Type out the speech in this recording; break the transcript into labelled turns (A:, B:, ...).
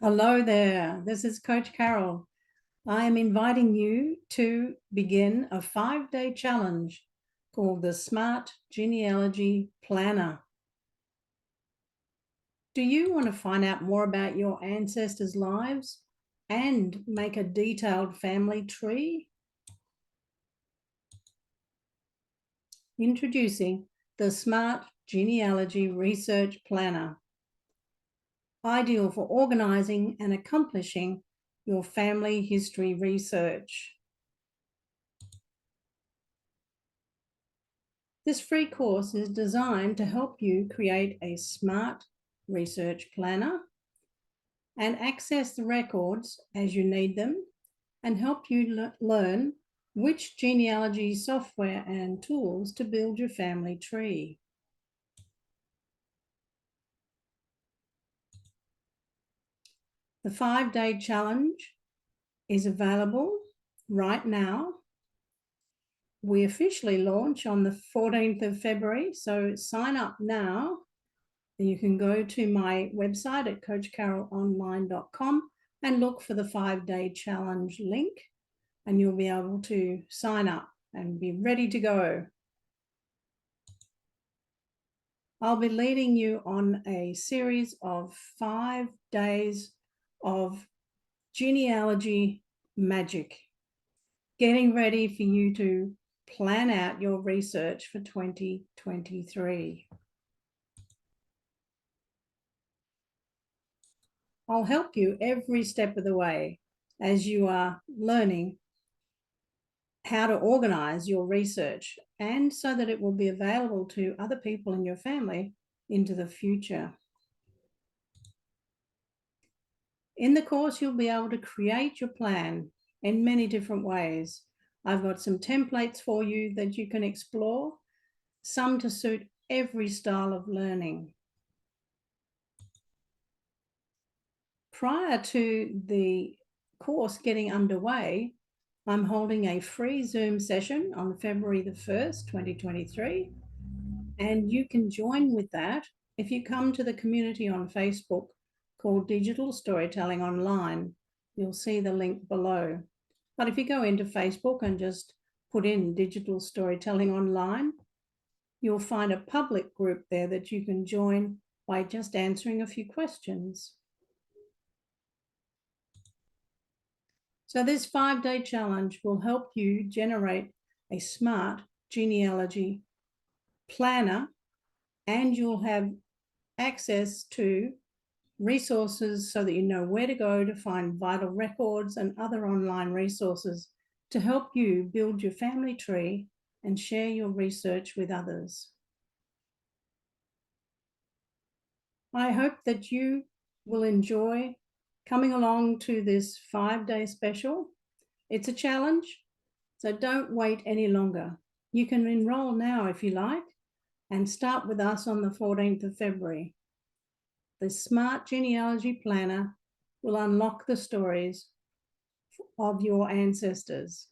A: Hello there, this is Coach Carole. I am inviting you to begin a 5-day challenge called the S.M.A.R.T Genealogy Planner. Do you want to find out more about your ancestors' lives and make a detailed family tree? Introducing the S.M.A.R.T Genealogy Research Planner, ideal for organizing and accomplishing your family history research. This free course is designed to help you create a SMART research planner and access the records as you need them, and help you learn which genealogy software and tools to build your family tree. The 5-day challenge is available right now. We officially launch on the 14th of February, so sign up now. You can go to my website at coachcaroleonline.com and look for the 5-day challenge link, and you'll be able to sign up and be ready to go. I'll be leading you on a series of 5 days of genealogy magic, getting ready for you to plan out your research for 2023. I'll help you every step of the way as you are learning how to organize your research, and so that it will be available to other people in your family into the future. In the course, you'll be able to create your plan in many different ways. I've got some templates for you that you can explore, some to suit every style of learning. Prior to the course getting underway, I'm holding a free Zoom session on February the 1st, 2023, and you can join with that if you come to the community on Facebook called Digital Storytelling Online. You'll see the link below. But if you go into Facebook and just put in Digital Storytelling Online, you'll find a public group there that you can join by just answering a few questions. So this 5-day challenge will help you generate a SMART genealogy planner, and you'll have access to resources so that you know where to go to find vital records and other online resources to help you build your family tree and share your research with others. I hope that you will enjoy coming along to this 5-day special. It's a challenge, so don't wait any longer. You can enroll now if you like and start with us on the 14th of February. The SMART Genealogy Planner will unlock the stories of your ancestors.